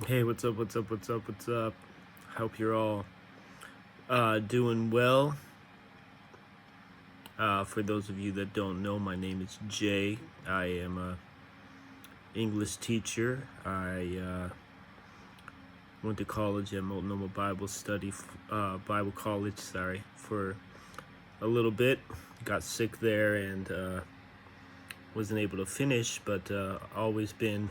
Hey, what's up? What's up? What's up? What's up? Hope you're all doing well. For those of you that don't know, my name is Jay. I am a English teacher. I went to college at Multnomah Bible College. Sorry, for a little bit. Got sick there and wasn't able to finish, but always been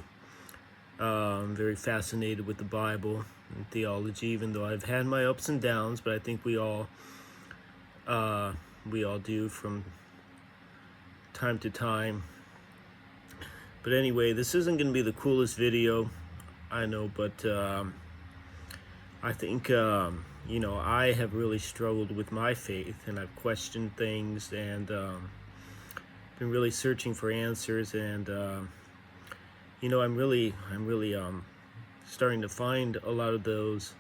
very fascinated with the Bible and theology. Even though I've had my ups and downs, but I think uh, we all do from time to time. But anyway, this isn't going to be the coolest video, I know, but I think, I have really struggled with my faith and I've questioned things and been really searching for answers. And, I'm really starting to find a lot of those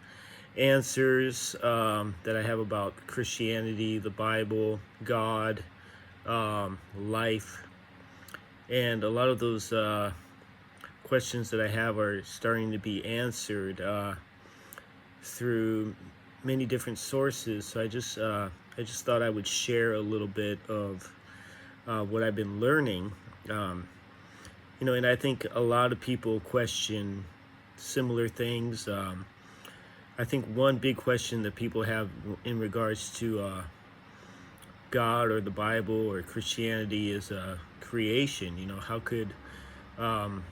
answers that I have about Christianity, the Bible, God, life. And a lot of those questions that I have are starting to be answered through many different sources. So I just thought I would share a little bit of what I've been learning. And I think a lot of people question similar things. I think one big question that people have in regards to God or the Bible or Christianity is creation. Um,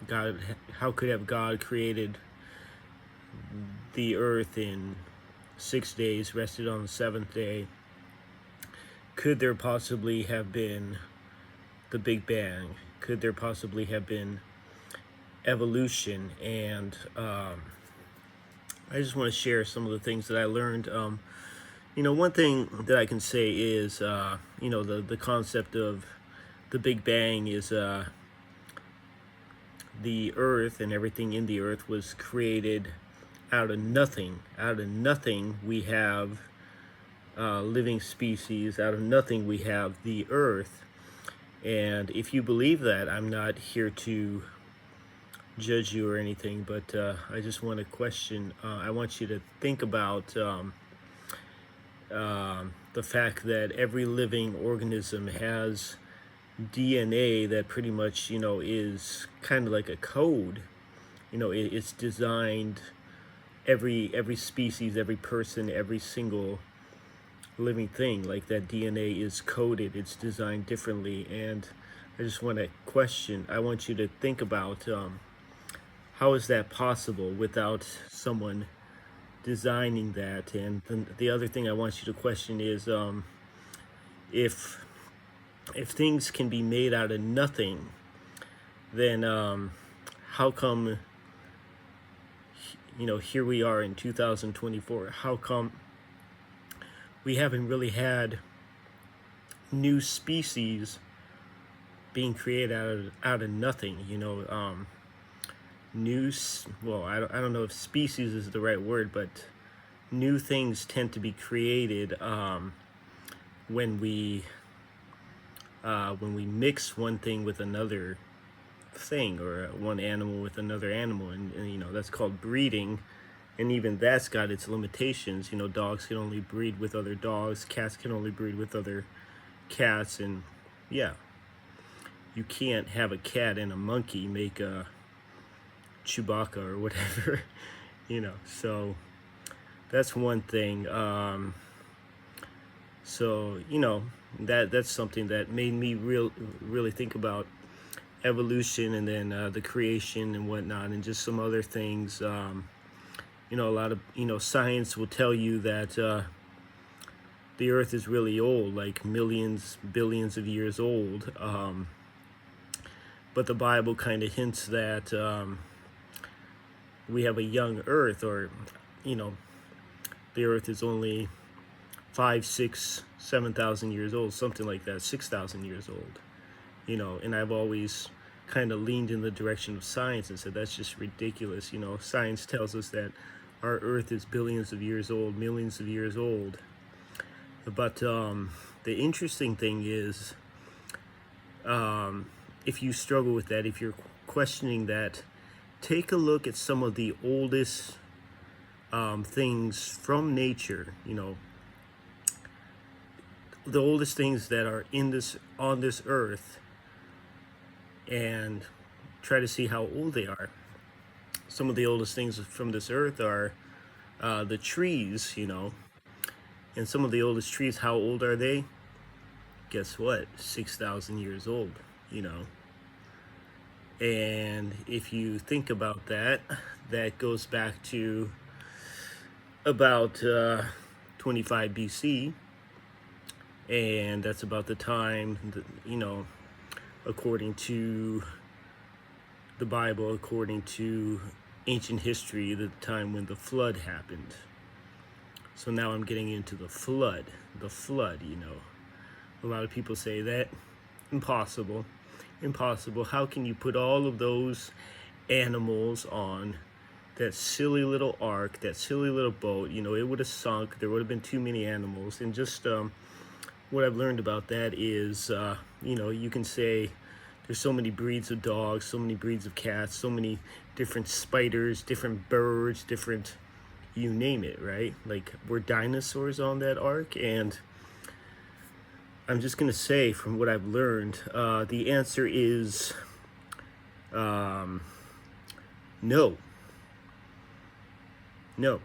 God, how could have God created the earth in 6 days, rested on the seventh day? Could there possibly have been the Big Bang? Could there possibly have been evolution? And I just want to share some of the things that I learned. One thing that I can say is, the concept of the Big Bang is the Earth and everything in the Earth was created out of nothing. Out of nothing, we have living species. Out of nothing, we have the Earth. And if you believe that, I'm not here to judge you or anything, but I just want to question. I want you to think about the fact that every living organism has DNA that pretty much, is kind of like a code. It's designed. Every species, every person, every single living thing, like that DNA is coded. It's designed differently, and I just want to question. I want you to think about how is that possible without someone designing that? And the other thing I want you to question is if things can be made out of nothing, then how come here we are in 2024? How come we haven't really had new species being created out of nothing? I don't know if species is the right word, but new things tend to be created when we mix one thing with another thing, or one animal with another animal, and that's called breeding. And even that's got its limitations. Dogs can only breed with other dogs, cats can only breed with other cats, and yeah, you can't have a cat and a monkey make a Chewbacca or whatever. So that's one thing. That's something that made me really think about evolution, and then the creation and whatnot, and just some other things. A lot of science will tell you that the Earth is really old, like millions, billions of years old. But the Bible kind of hints that we have a young Earth, or you know, the Earth is only 5, 6, 7,000 years old, something like that, 6,000 years old. And I've always kind of leaned in the direction of science and said that's just ridiculous. Science tells us that our Earth is billions of years old, millions of years old. But the interesting thing is, if you struggle with that, if you're questioning that take a look at some of the oldest things from nature, the oldest things that are on this earth, and try to see how old they are. Some of the oldest things from this earth are the trees, and some of the oldest trees, how old are they? Guess what? 6,000 years old, you know. And if you think about that, that goes back to about 25 BC, and that's about the time that, according to the Bible, according to ancient history, the time when the flood happened. So now I'm getting into the flood. A lot of people say that impossible. How can you put all of those animals on that silly little ark, that silly little boat? It would have sunk. There would have been too many animals. And just what I've learned about that is, you can say there's so many breeds of dogs, so many breeds of cats, so many different spiders, different birds, different, you name it, right? Like, were dinosaurs on that ark? And I'm just going to say, from what I've learned, the answer is no. No.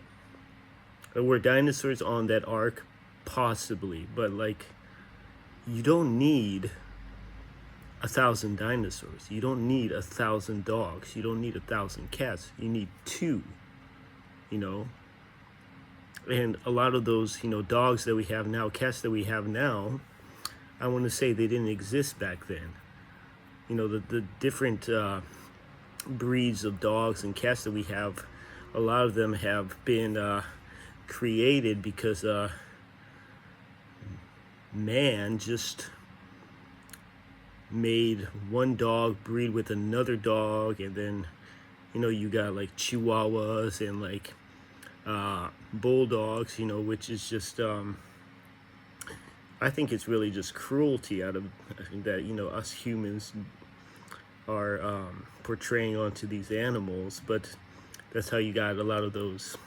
Were dinosaurs on that ark? Possibly. But, you don't need 1,000 dinosaurs. You don't need 1,000 dogs. You don't need 1,000 cats. You need 2, And a lot of those, dogs that we have now, cats that we have now, I want to say they didn't exist back then. The different breeds of dogs and cats that we have, a lot of them have been created because man just made one dog breed with another dog, and then you got like Chihuahuas and bulldogs, which is just I think it's really just cruelty out of that, us humans are portraying onto these animals. But that's how you got a lot of those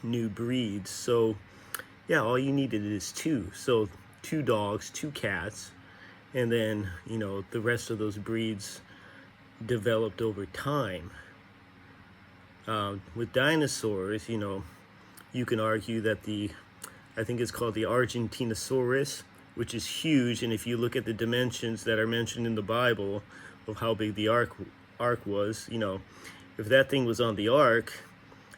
new breeds. So yeah, all you needed is 2. So 2 dogs, 2 cats, and then the rest of those breeds developed over time. With dinosaurs, you can argue that I think it's called the Argentinosaurus, which is huge. And if you look at the dimensions that are mentioned in the Bible of how big the ark was, if that thing was on the ark,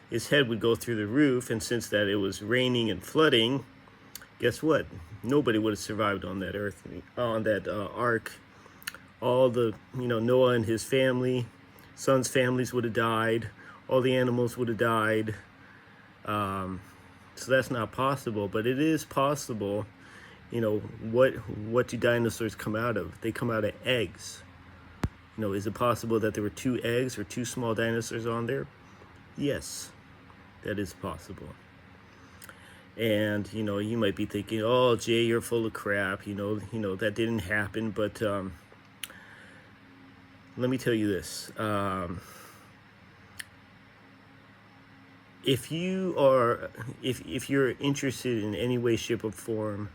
his head would go through the roof. And since that it was raining and flooding, guess what? Nobody would have survived on that ark. All the, Noah and his family, sons' families would have died. All the animals would have died. So that's not possible, but it is possible. What do dinosaurs come out of? They come out of eggs. Is it possible that there were 2 eggs or 2 small dinosaurs on there? Yes, that is possible. And, you might be thinking, oh, Jay, you're full of crap. That didn't happen. But let me tell you this. If you're interested in any way, shape or form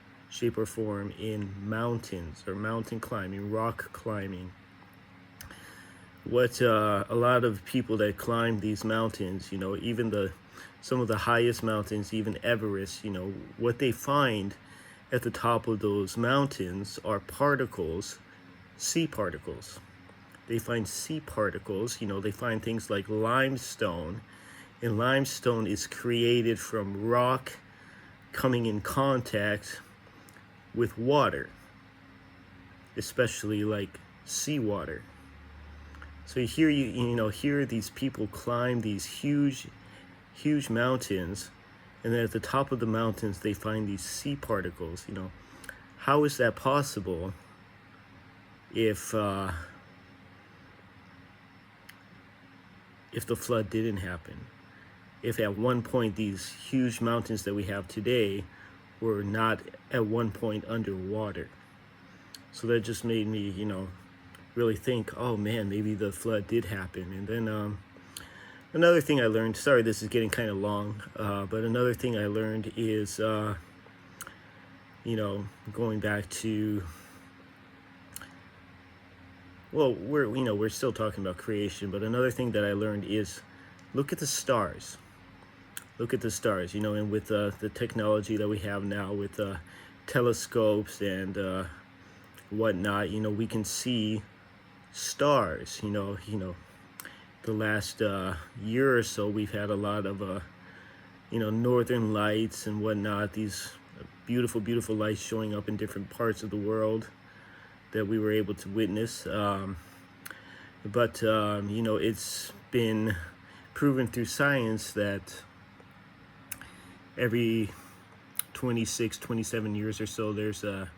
in mountains or mountain climbing, rock climbing, what a lot of people that climb these mountains, even some of the highest mountains, even Everest, what they find at the top of those mountains are particles, sea particles. They find sea particles, they find things like limestone. And limestone is created from rock coming in contact with water, especially like seawater. So here these people climb these huge mountains, and then at the top of the mountains they find these sea particles. How is that possible if the flood didn't happen? If at one point these huge mountains that we have today were not at one point underwater. So that just made me, really think, oh man, maybe the flood did happen. And then Another thing I learned, sorry this is getting kind of long, but another thing I learned is, going back to, well, we're still talking about creation, but another thing that I learned is look at the stars. Look at the stars, and with the technology that we have now with telescopes and whatnot, we can see stars. The last year or so, we've had a lot of, northern lights and whatnot, these beautiful, beautiful lights showing up in different parts of the world that we were able to witness. But it's been proven through science that every 26, 27 years or so, there's a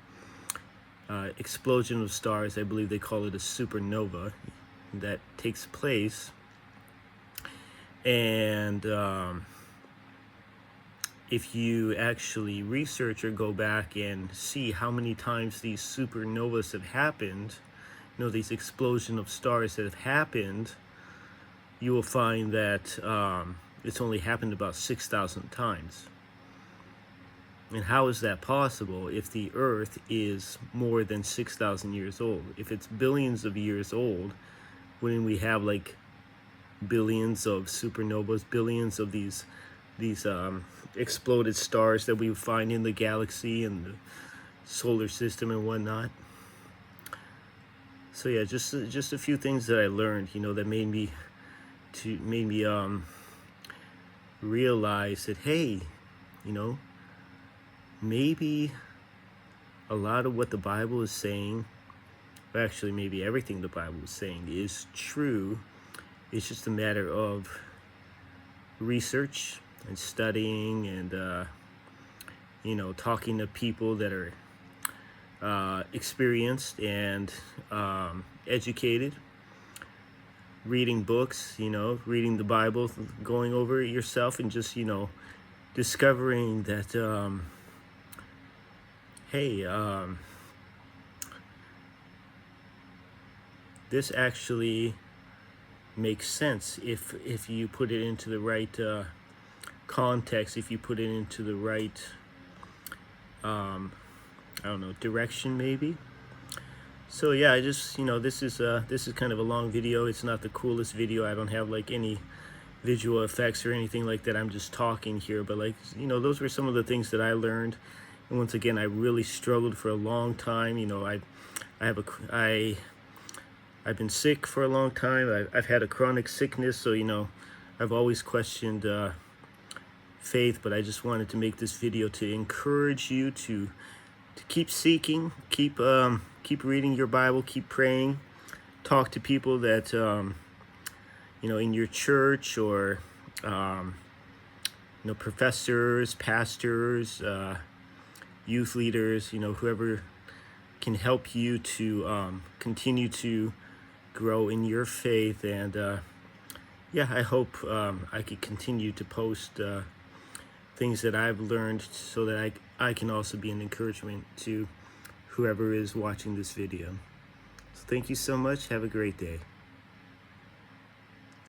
explosion of stars. I believe they call it a supernova that takes place. And if you actually research or go back and see how many times these supernovas have happened, these explosion of stars that have happened, you will find that it's only happened about 6,000 times. And how is that possible if the Earth is more than 6,000 years old? If it's billions of years old, wouldn't we have like billions of supernovas, billions of these exploded stars that we find in the galaxy and the solar system and whatnot? So yeah, just a few things that I learned, that made me realize that, hey, maybe a lot of what the Bible is saying, or actually maybe everything the Bible is saying, is true. It's just a matter of research and studying and talking to people that are experienced and educated, reading books, reading the Bible, going over it yourself, and just discovering that hey, this actually makes sense if you put it into the right context, if you put it into the right direction maybe. So yeah, I just this is kind of a long video. It's not the coolest video. I don't have like any visual effects or anything like that. I'm just talking here, but those were some of the things that I learned. And once again, I really struggled for a long time. I've been sick for a long time. I've had a chronic sickness, so I've always questioned faith. But I just wanted to make this video to encourage you to keep seeking, keep reading your Bible, keep praying, talk to people that in your church or professors, pastors, youth leaders, whoever can help you to continue to grow in your faith. And yeah, I hope I could continue to post things that I've learned so that I can also be an encouragement to whoever is watching this video. So thank you so much. Have a great day.